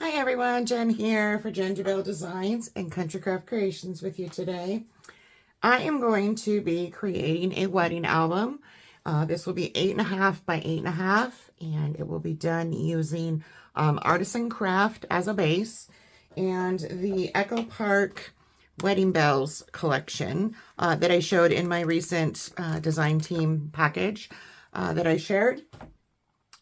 Hi everyone, Jen here for Jen Jabel Designs and Country Craft Creations with you today. I am going to be creating a wedding album. This will be 8.5 by 8.5, and it will be done using Artisan Craft as a base and the Echo Park Wedding Bells collection that I showed in my recent design team package that I shared.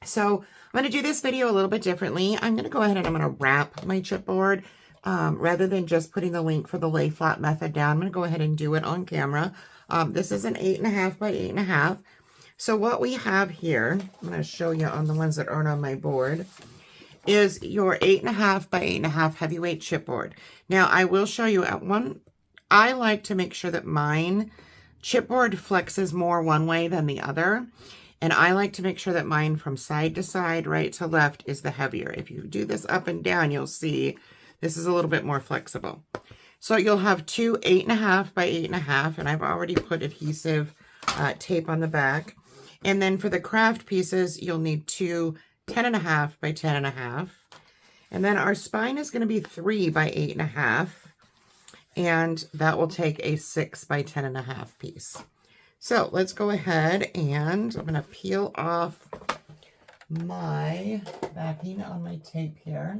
So I'm going to do this video a little bit differently. I'm going to go ahead and I'm going to wrap my chipboard rather than just putting the link for the lay flat method down. I'm going to go ahead and do it on camera. This is an 8.5 by 8.5. So what we have here, I'm going to show you on the ones that aren't on my board, is your 8.5 by 8.5 heavyweight chipboard. Now I will show you at one. I like to make sure that mine chipboard flexes more one way than the other. And I like to make sure that mine from side to side, right to left, is the heavier. If you do this up and down, you'll see this is a little bit more flexible. So you'll have two 8.5 by 8.5, and I've already put adhesive tape on the back. And then for the craft pieces, you'll need two 10.5 by 10.5. And then our spine is going to be 3 by 8.5. And that will take a 6 by 10.5 piece. So let's go ahead and I'm going to peel off my backing on my tape here.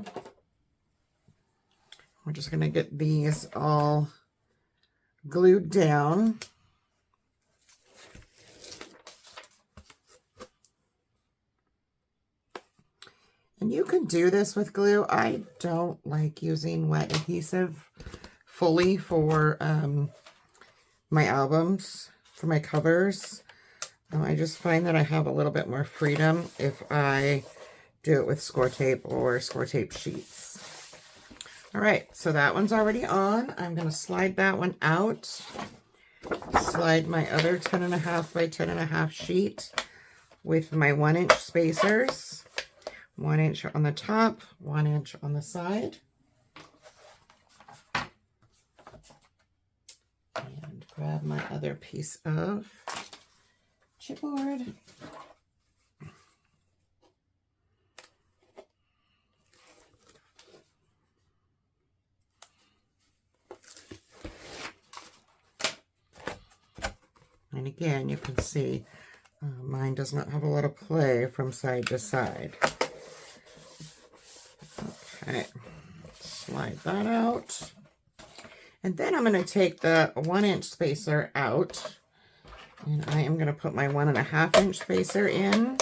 We're just going to get these all glued down. And you can do this with glue. I don't like using wet adhesive fully for my albums. For my covers, I just find that I have a little bit more freedom if I do it with score tape or score tape sheets. All right, so that one's already on. I'm going to slide that one out. Slide my other 10.5 by 10.5 sheet with my 1-inch spacers. 1 inch on the top, 1 inch on the side. And grab my other piece of chipboard. And again, you can see mine does not have a lot of play from side to side. Okay, slide that out. And then I'm going to take the 1-inch spacer out, and I am going to put my 1.5-inch spacer in,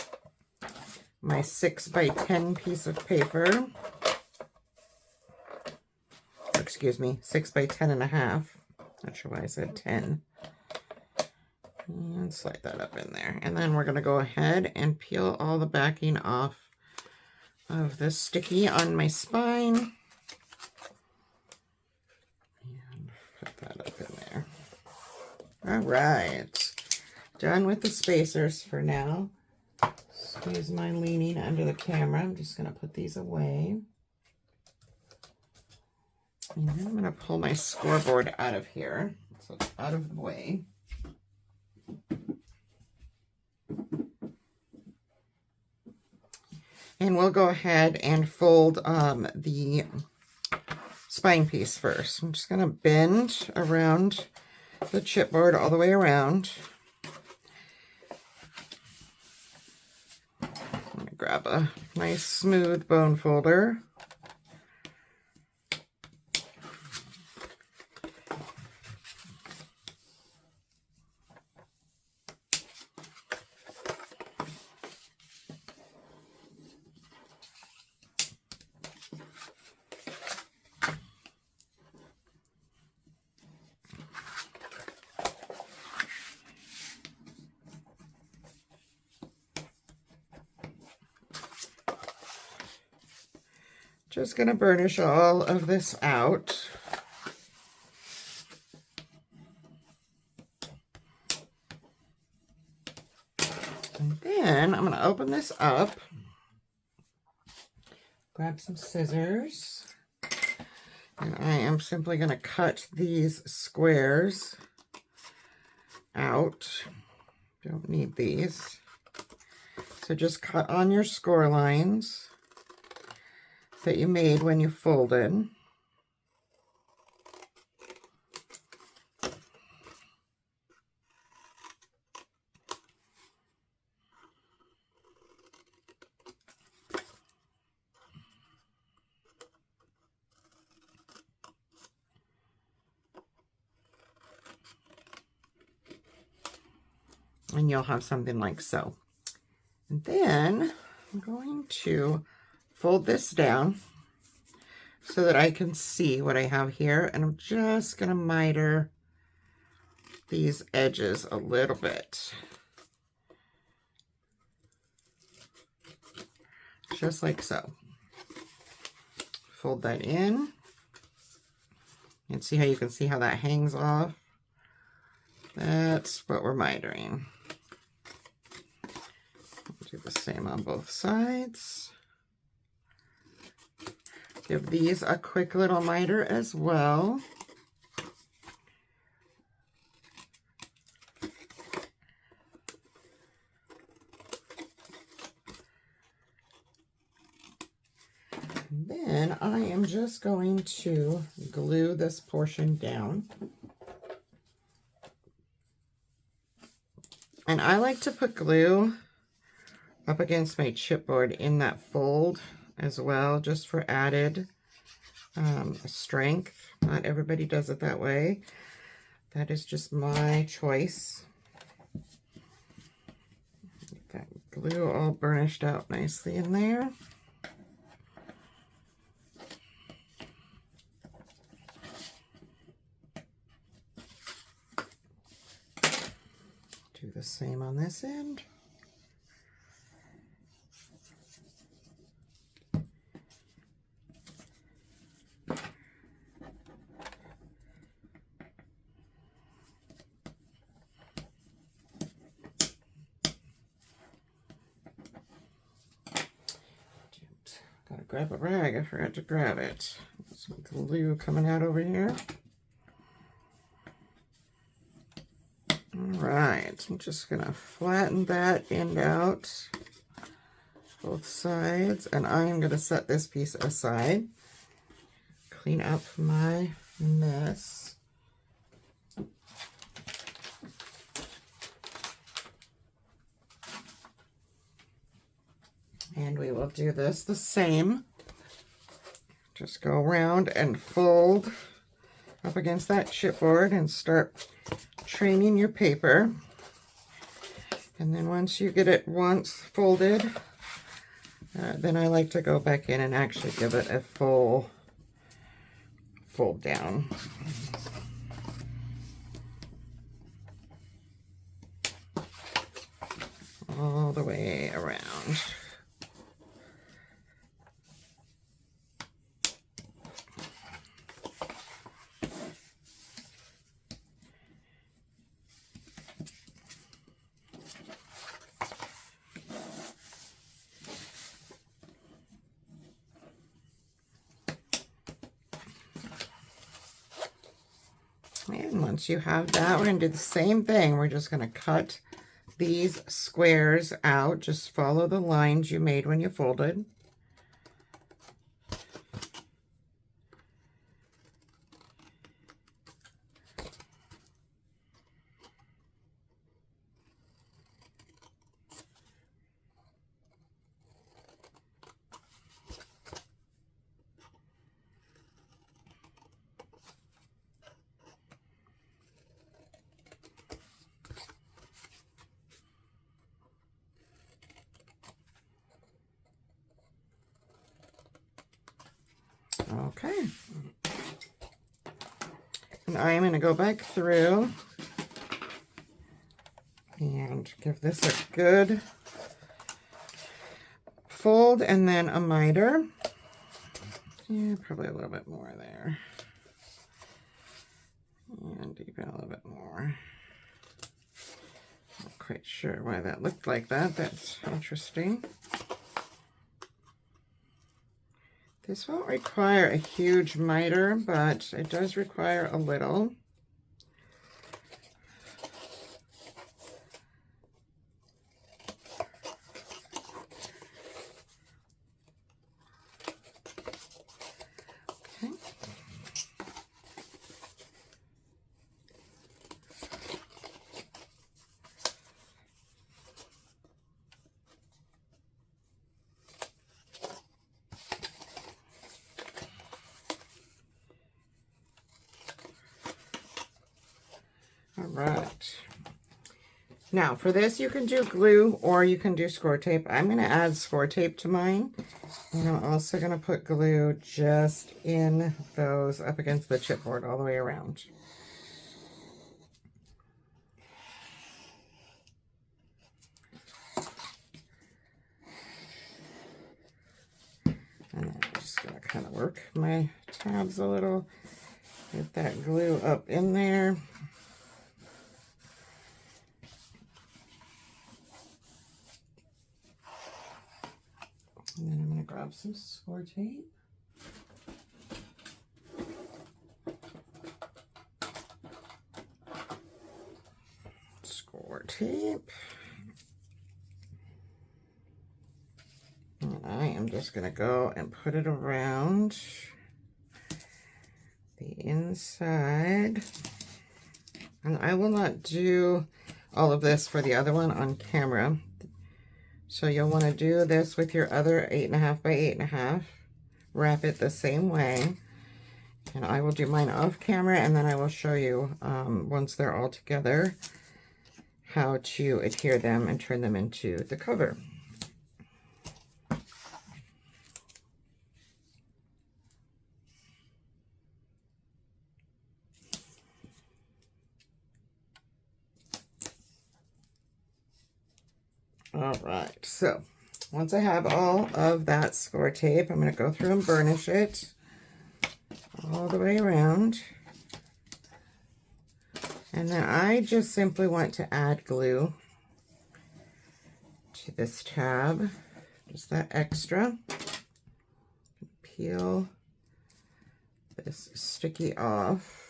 my 6 by 10 piece of paper, excuse me, 6 by 10.5, not sure why I said 10, and slide that up in there. And then we're going to go ahead and peel all the backing off of the sticky on my spine. That up in there. All right, done with the spacers for now. Excuse my leaning under the camera. I'm just going to put these away. And then I'm going to pull my scoreboard out of here, so it's out of the way. And we'll go ahead and fold the spine piece first. I'm just going to bend around the chipboard all the way around. I'm going to grab a nice smooth bone folder. Just going to burnish all of this out. And then I'm going to open this up, grab some scissors, and I am simply going to cut these squares out. Don't need these. So just cut on your score lines. that you made when you folded. And you'll have something like so. And then I'm going to fold this down so that I can see what I have here. And I'm just going to miter these edges a little bit. Just like so. Fold that in. And see how you can see how that hangs off? That's what we're mitering. Do the same on both sides. Give these a quick little miter as well. And then I am just going to glue this portion down. And I like to put glue up against my chipboard in that fold as well, just for added strength. Not everybody does it that way. That is just my choice. Get that glue all burnished out nicely in there. Do the same on this end. Gotta grab a rag, I forgot to grab it. Some glue coming out over here. Alright, I'm just gonna flatten that end out, both sides, and I'm gonna set this piece aside. Clean up my mess. And we will do this the same. Just go around and fold up against that chipboard and start training your paper. And then once you get it once folded, then I like to go back in and actually give it a full fold down. All the way around. And once you have that, we're going to do the same thing. We're just going to cut these squares out. Just follow the lines you made when you folded. Okay. And I'm going to go back through and give this a good fold and then a miter. Yeah, probably a little bit more there. And even a little bit more. Not quite sure why that looked like that. That's interesting. This won't require a huge miter, but it does require a little. right. Now for this, you can do glue or you can do score tape. I'm going to add score tape to mine. And I'm also going to put glue just in those up against the chipboard all the way around. And I'm just going to kind of work my tabs a little. Get that glue up in there. And then I'm going to grab some score tape. Score tape. And I am just going to go and put it around the inside. And I will not do all of this for the other one on camera. So you'll want to do this with your other 8.5 by 8.5. Wrap it the same way. And I will do mine off camera, and then I will show you, once they're all together, how to adhere them and turn them into the cover. All right, so once I have all of that score tape, I'm going to go through and burnish it all the way around. And then I just simply want to add glue to this tab, just that extra. Peel this sticky off.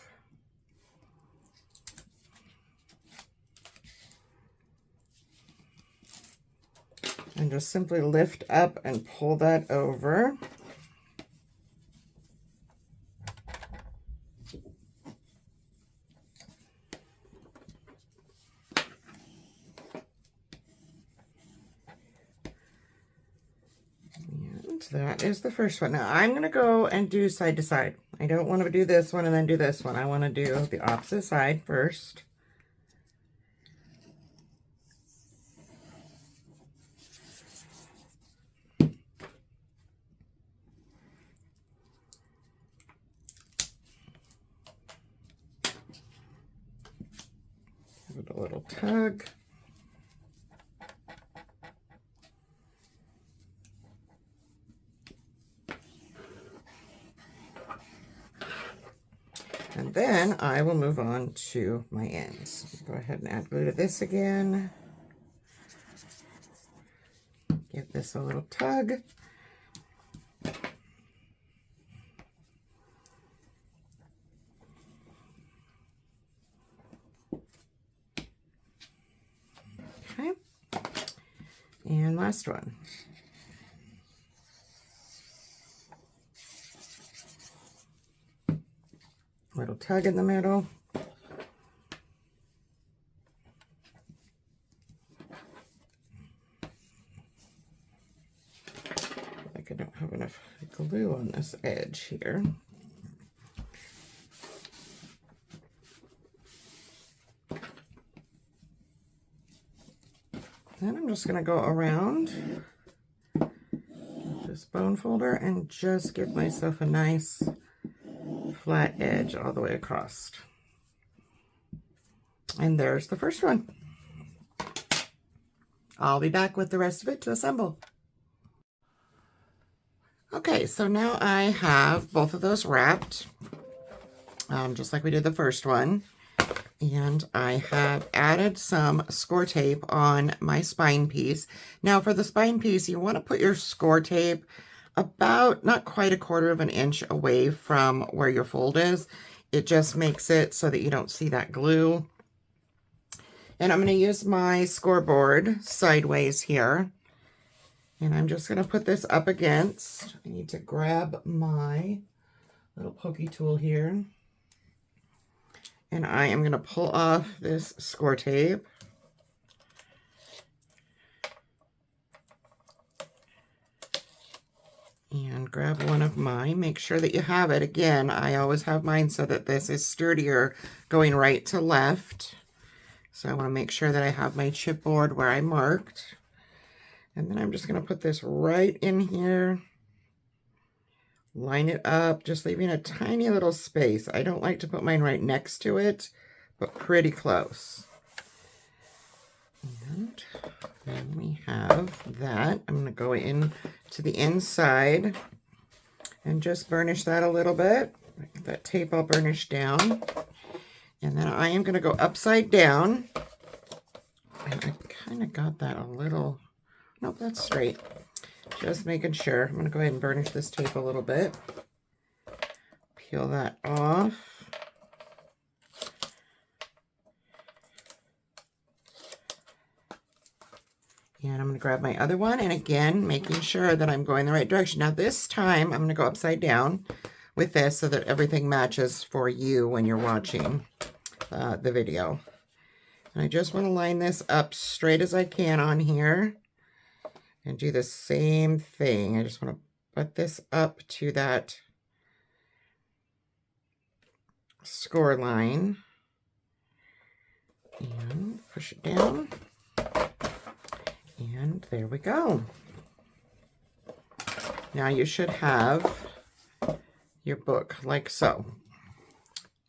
And just simply lift up and pull that over. And that is the first one. Now I'm going to go and do side to side. I don't want to do this one and then do this one. I want to do the opposite side first. Give it a little tug. And then I will move on to my ends. Go ahead and add glue to this again. Give this a little tug. Okay. And last one. Little tug in the middle. Like I don't have enough glue on this edge here. Then I'm just going to go around this bone folder and just give myself a nice flat edge all the way across. And there's the first one. I'll be back with the rest of it to assemble. Okay, so now I have both of those wrapped, just like we did the first one. And I have added some score tape on my spine piece. Now for the spine piece, you want to put your score tape about not quite 1/4 of an inch away from where your fold is. It just makes it so that you don't see that glue. And I'm going to use my scoreboard sideways here. And I'm just going to put this up against. I need to grab my little pokey tool here. And I am going to pull off this score tape. And grab one of mine. Make sure that you have it. Again, I always have mine so that this is sturdier going right to left. So I want to make sure that I have my chipboard where I marked. And then I'm just going to put this right in here. Line it up, just leaving a tiny little space. I don't like to put mine right next to it, but pretty close. And then we have that. I'm going to go in to the inside and just burnish that a little bit. Get that tape all burnished down. And then I am going to go upside down. And I kind of got that a little, nope, that's straight. Just making sure. I'm going to go ahead and burnish this tape a little bit. Peel that off. And I'm going to grab my other one. And again, making sure that I'm going the right direction. Now this time, I'm going to go upside down with this so that everything matches for you when you're watching the video. And I just want to line this up straight as I can on here. And do the same thing. I just want to put this up to that score line. And push it down. And there we go. Now you should have your book like so.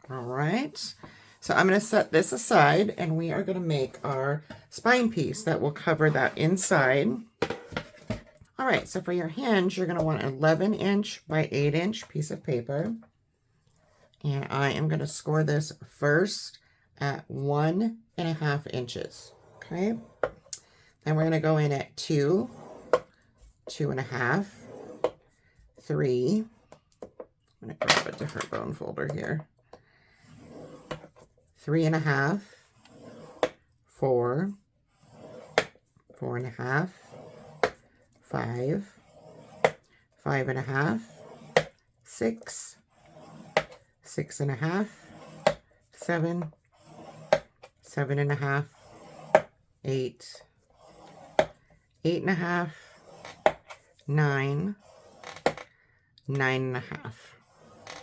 All right. So I'm going to set this aside and we are going to make our spine piece that will cover that inside. All right, so for your hinge, you're going to want an 11-inch by 8-inch piece of paper. And I am going to score this first at 1.5 inches. Okay. Then we're going to go in at 2, 2.5, 3. I'm going to grab a different bone folder here. 3.5, 4, 4.5, 5, 5.5, 6, 6.5, 7, 7.5, 8, 8.5, 9, 9.5.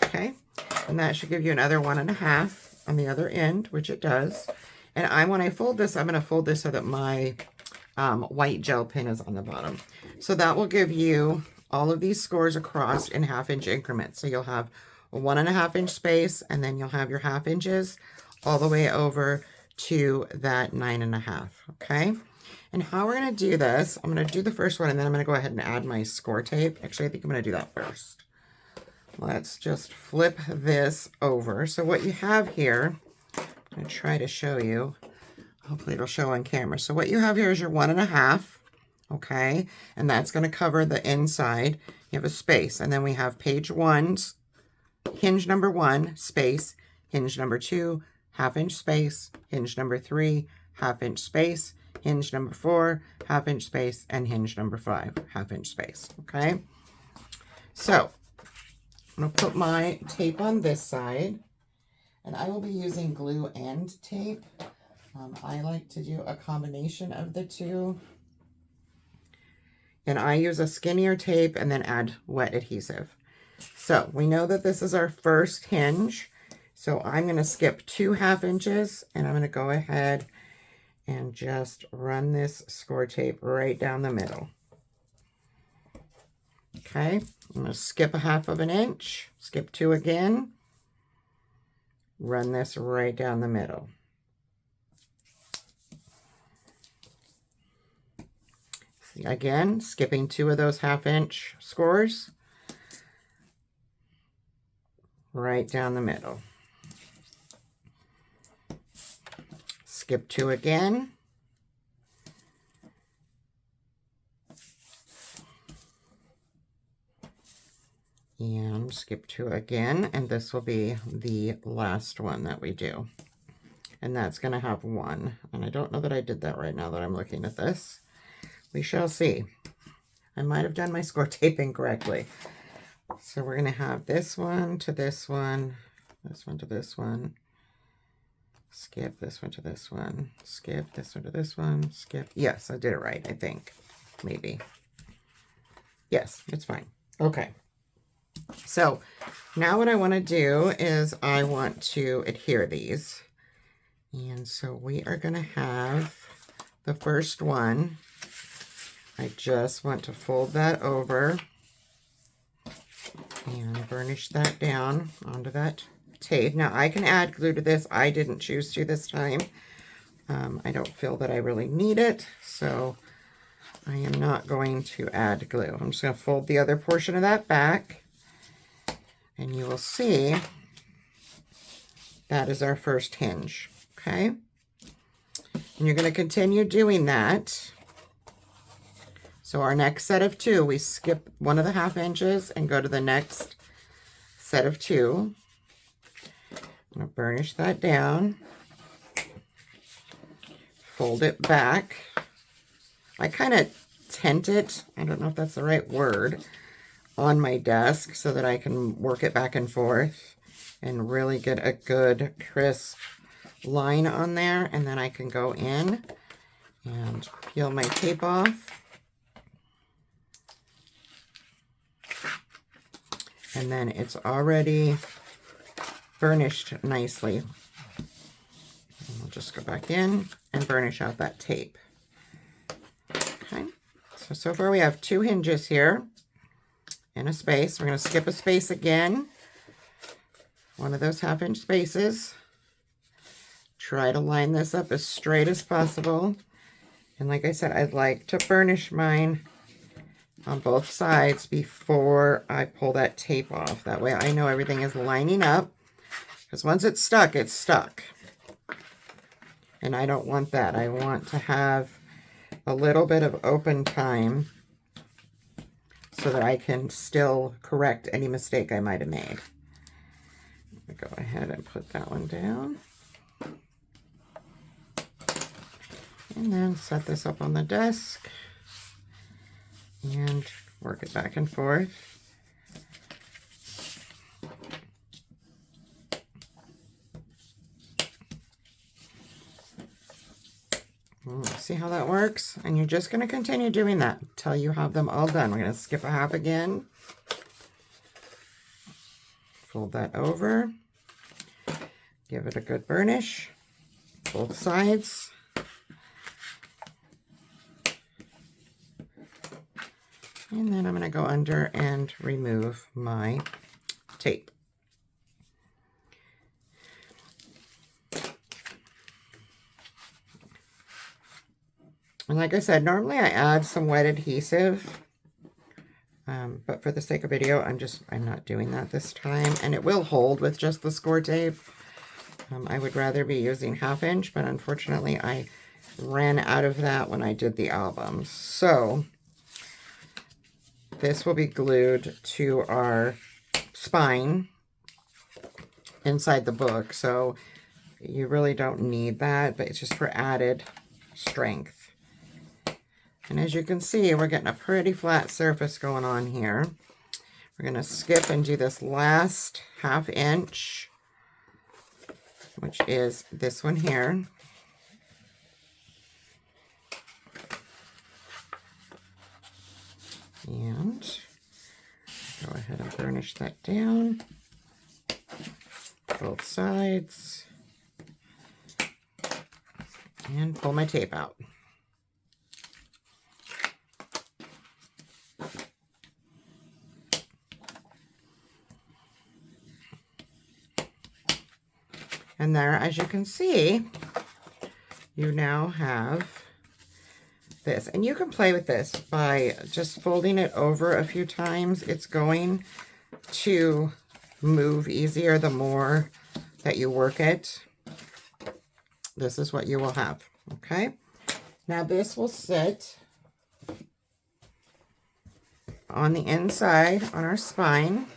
Okay, and that should give you another 1.5 on the other end, which it does. And when I fold this, I'm going to fold this so that my white gel pin is on the bottom. So that will give you all of these scores across in 1/2 inch increments. So you'll have a 1.5 inch space, and then you'll have your 1/2 inches all the way over to that 9.5. Okay. And how we're going to do this, I'm going to do the first one, and then I'm going to go ahead and add my score tape. Actually, I think I'm going to do that first. Let's just flip this over. So what you have here, I'm going to try to show you. Hopefully it'll show on camera. So what you have here is your 1.5, okay? And that's going to cover the inside. You have a space. And then we have page 1's hinge number 1, space, hinge number 2, 1/2 inch space, hinge number 3, 1/2 inch space, hinge number 4, 1/2 inch space, and hinge number 5, 1/2 inch space, okay? So I'm going to put my tape on this side, and I will be using glue and tape. I like to do a combination of the two. And I use a skinnier tape and then add wet adhesive. So we know that this is our first hinge. So I'm going to skip 2 1/2 inches and I'm going to go ahead and just run this score tape right down the middle. Okay, I'm going to skip 1/2 inch, skip 2 again, run this right down the middle. Again, skipping 2 of those 1/2 inch scores right down the middle. Skip 2 again. And skip 2 again, and this will be the last one that we do. And that's going to have 1. And I don't know that I did that right now that I'm looking at this. We shall see. I might have done my score tape incorrectly. So we're going to have this one to this one, this one to this one, skip this one to this one, skip this one to this one, skip. Yes, I did it right, I think. Maybe. Yes, it's fine. Okay. So now what I want to do is I want to adhere these. And so we are going to have the first one. I just want to fold that over and burnish that down onto that tape. Now I can add glue to this. I didn't choose to this time. I don't feel that I really need it, so I am not going to add glue. I'm just going to fold the other portion of that back, and you will see that is our first hinge. Okay, and you're going to continue doing that. So our next set of 2, we skip one of the half inches and go to the next set of 2. I'm going to burnish that down, fold it back. I kind of tent it, I don't know if that's the right word, on my desk so that I can work it back and forth and really get a good crisp line on there, and then I can go in and peel my tape off. And then it's already burnished nicely. And we'll just go back in and burnish out that tape. Okay, so far we have 2 hinges here in a space. We're going to skip a space again, one of those half-inch spaces. Try to line this up as straight as possible. And like I said, I'd like to burnish mine on both sides before I pull that tape off. That way I know everything is lining up, because once it's stuck, it's stuck. And I don't want that. I want to have a little bit of open time so that I can still correct any mistake I might have made. Go ahead and put that one down. And then set this up on the desk and work it back and forth. See how that works? And you're just going to continue doing that until you have them all done. We're going to skip a half again. Fold that over. Give it a good burnish, both sides. And then I'm going to go under and remove my tape. And like I said, normally I add some wet adhesive, but for the sake of video, I'm not doing that this time. And it will hold with just the score tape. I would rather be using 1/2 inch, but unfortunately I ran out of that when I did the album. So this will be glued to our spine inside the book. So you really don't need that, but it's just for added strength. And as you can see, we're getting a pretty flat surface going on here. We're going to skip and do this last 1/2 inch, which is this one here. And go ahead and burnish that down, both sides, and pull my tape out. And there, as you can see, you now have this. And you can play with this by just folding it over a few times. It's going to move easier the more that you work it. This is what you will have, okay? Now this will sit on the inside on our spine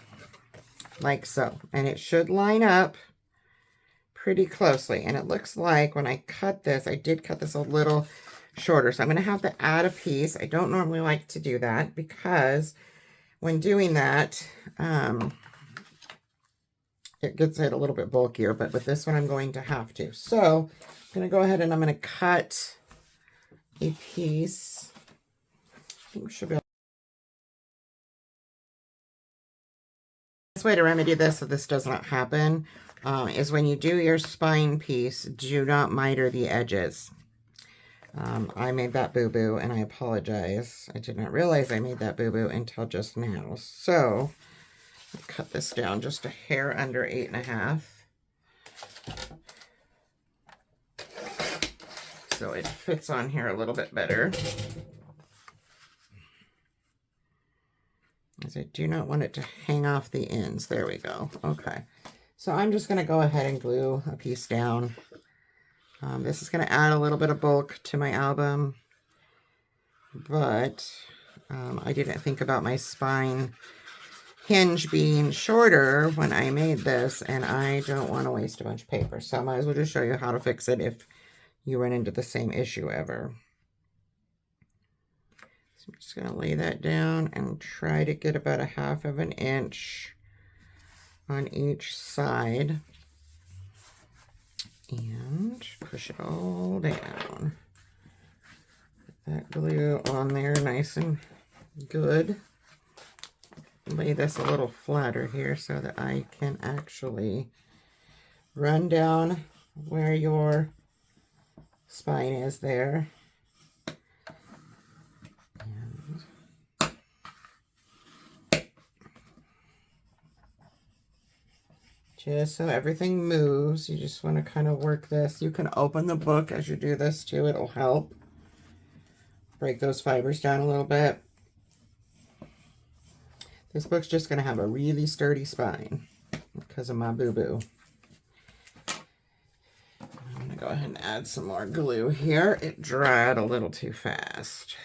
like so. And it should line up pretty closely. And it looks like when I cut this, I did cut this a little shorter. So I'm going to have to add a piece. I don't normally like to do that because when doing that, it gets it a little bit bulkier, but with this one, I'm going to have to. So I'm going to go ahead and I'm going to cut a piece. I think we should be able. The best way to remedy this so this does not happen is when you do your spine piece, do not miter the edges. I made that boo-boo, and I apologize. I did not realize I made that boo-boo until just now. So, I'll cut this down just a hair under 8.5. So it fits on here a little bit better. As I do not want it to hang off the ends. There we go. Okay. So I'm just going to go ahead and glue a piece down. This is going to add a little bit of bulk to my album. But I didn't think about my spine hinge being shorter when I made this. And I don't want to waste a bunch of paper. So I might as well just show you how to fix it if you run into the same issue ever. So I'm just going to lay that down and try to get about 1/2 inch on each side. And push it all down. Get that glue on there nice and good. Lay this a little flatter here so that I can actually run down where your spine is there. And just so everything moves, you just want to kind of work this. You can open the book as you do this too, it'll help. Break those fibers down a little bit. This book's just going to have a really sturdy spine because of my boo-boo. I'm going to go ahead and add some more glue here. It dried a little too fast.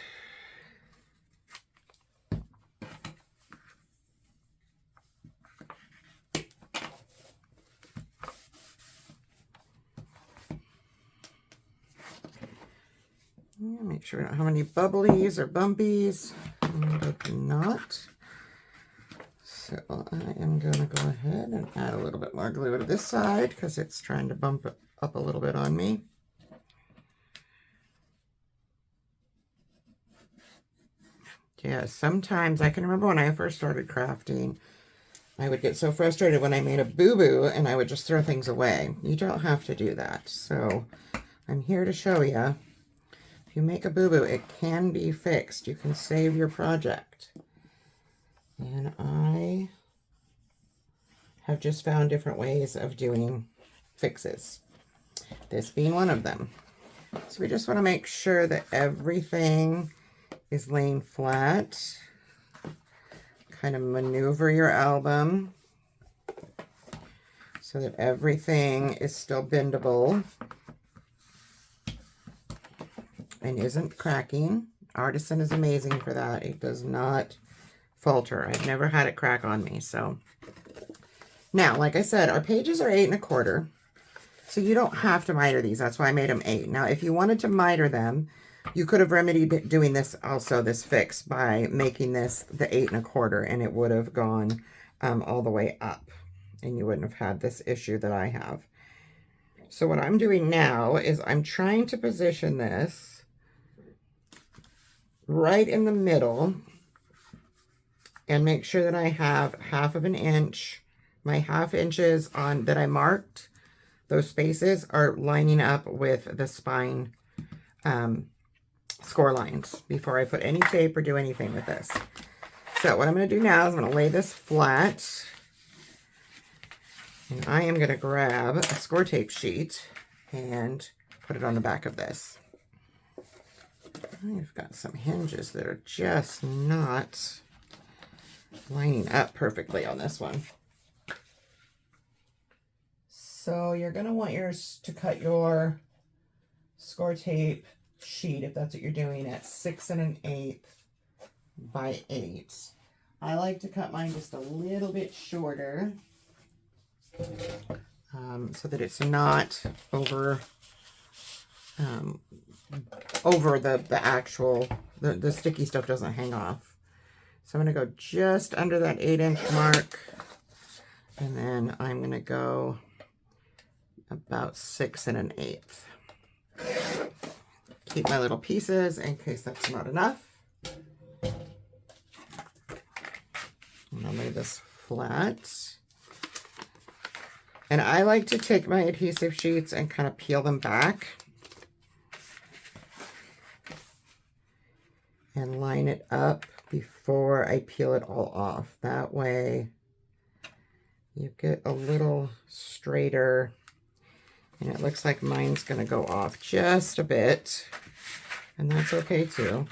Make sure we don't have any bubblies or bumpies. And I do not. So I am going to go ahead and add a little bit more glue to this side because it's trying to bump it up a little bit on me. Yeah, sometimes I can remember when I first started crafting, I would get so frustrated when I made a boo-boo and I would just throw things away. You don't have to do that. So I'm here to show you. If you make a boo-boo, it can be fixed. You can save your project. And I have just found different ways of doing fixes. This being one of them. So we just want to make sure that everything is laying flat. Kind of maneuver your album so that everything is still bendable and isn't cracking. Artisan is amazing for that. It does not falter. I've never had it crack on me. So now, like I said, our pages are 8 1/4. So you don't have to miter these. That's why I made them 8. Now, if you wanted to miter them, you could have remedied doing this also, this fix, by making this the 8 1/4, and it would have gone all the way up, and you wouldn't have had this issue that I have. So what I'm doing now is I'm trying to position this right in the middle and make sure that I have 1/2 inch. My 1/2 inches on that I marked, those spaces are lining up with the spine score lines before I put any tape or do anything with this. So what I'm going to do now is I'm going to lay this flat, and I am going to grab a score tape sheet and put it on the back of this. I've got some hinges that are just not lining up perfectly on this one. So you're going to want yours to cut your score tape sheet, if that's what you're doing, at 6 1/8 by 8. I like to cut mine just a little bit shorter so that it's not over the actual, the sticky stuff doesn't hang off. So I'm going to go just under that 8-inch mark, and then I'm going to go about 6 1/8. Keep my little pieces in case that's not enough. And I'll lay this flat. And I like to take my adhesive sheets and kind of peel them back and line it up before I peel it all off. That way you get a little straighter, and it looks like mine's gonna go off just a bit, and that's okay too.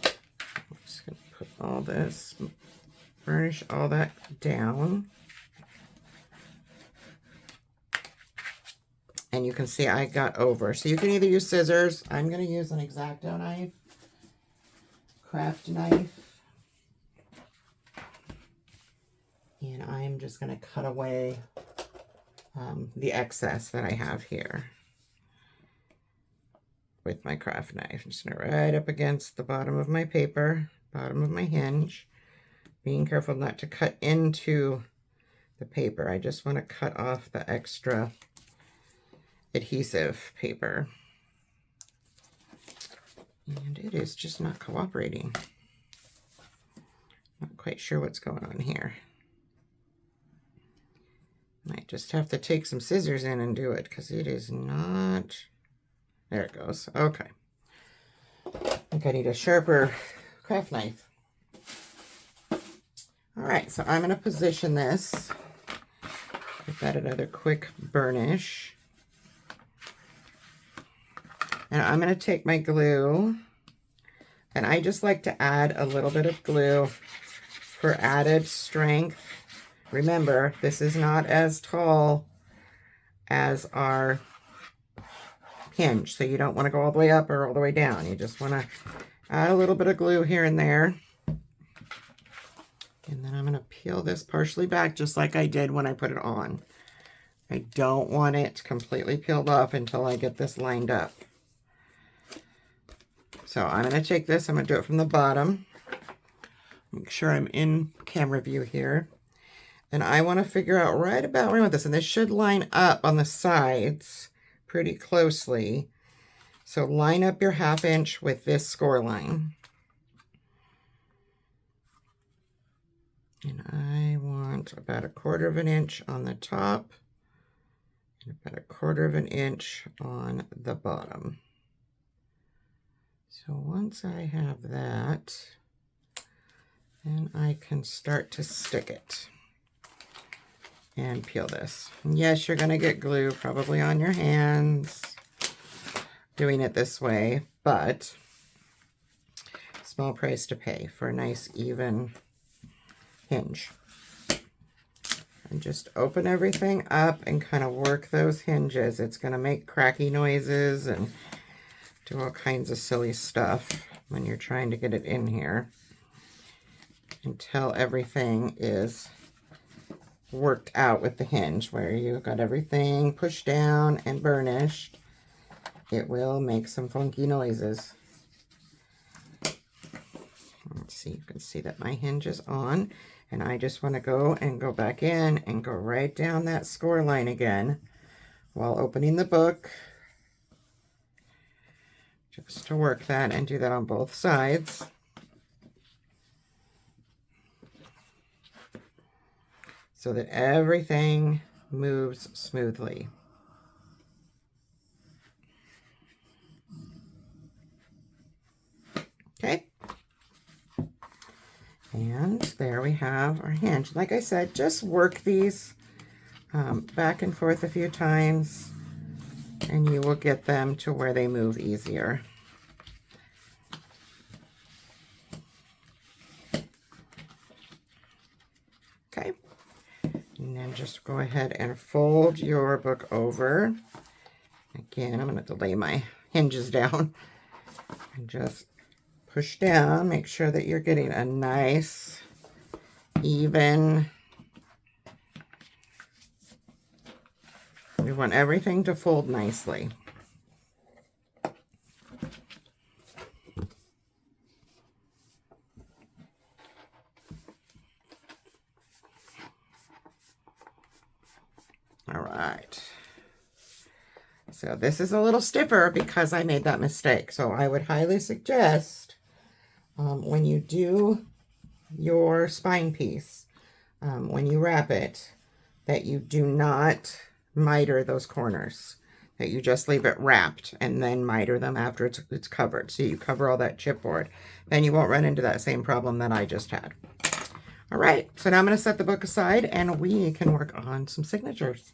I'm just gonna put all this, burnish all that down. And you can see I got over. So you can either use scissors. I'm gonna use an X-Acto knife, craft knife. And I'm just going to cut away the excess that I have here with my craft knife. I'm just going to right up against the bottom of my paper, bottom of my hinge, being careful not to cut into the paper. I just want to cut off the extra adhesive paper. And it is just not cooperating. Not quite sure what's going on here. Might just have to take some scissors in and do it because it is not. There it goes. Okay. I think I need a sharper craft knife. All right, so I'm going to position this. Give that another quick burnish. And I'm going to take my glue, and I just like to add a little bit of glue for added strength. Remember, this is not as tall as our hinge, so you don't want to go all the way up or all the way down. You just want to add a little bit of glue here and there. And then I'm going to peel this partially back just like I did when I put it on. I don't want it completely peeled off until I get this lined up. So I'm going to take this, I'm going to do it from the bottom. Make sure I'm in camera view here. And I want to figure out right about where I want this. And this should line up on the sides pretty closely. So line up your 1/2 inch with this score line. And I want about 1/4 inch on the top and about 1/4 inch on the bottom. So once I have that, then I can start to stick it and peel this. And yes, you're going to get glue probably on your hands doing it this way, but small price to pay for a nice even hinge. And just open everything up and kind of work those hinges. It's going to make cracky noises and do all kinds of silly stuff when you're trying to get it in here until everything is worked out with the hinge, where you've got everything pushed down and burnished. It will make some funky noises. Let's see, you can see that my hinge is on, and I just want to go back in and go right down that score line again while opening the book, just to work that and do that on both sides. So that everything moves smoothly. Okay. And there we have our hinge. Like I said, just work these back and forth a few times, and you will get them to where they move easier. Okay. And then just go ahead and fold your book over. Again, I'm going to lay my hinges down and just push down. Make sure that you're getting a nice, even. We want everything to fold nicely. All right. So this is a little stiffer because I made that mistake. So I would highly suggest when you do your spine piece, when you wrap it, that you do not miter those corners, that you just leave it wrapped and then miter them after it's covered. So you cover all that chipboard. Then you won't run into that same problem that I just had. All right, so now I'm going to set the book aside and we can work on some signatures.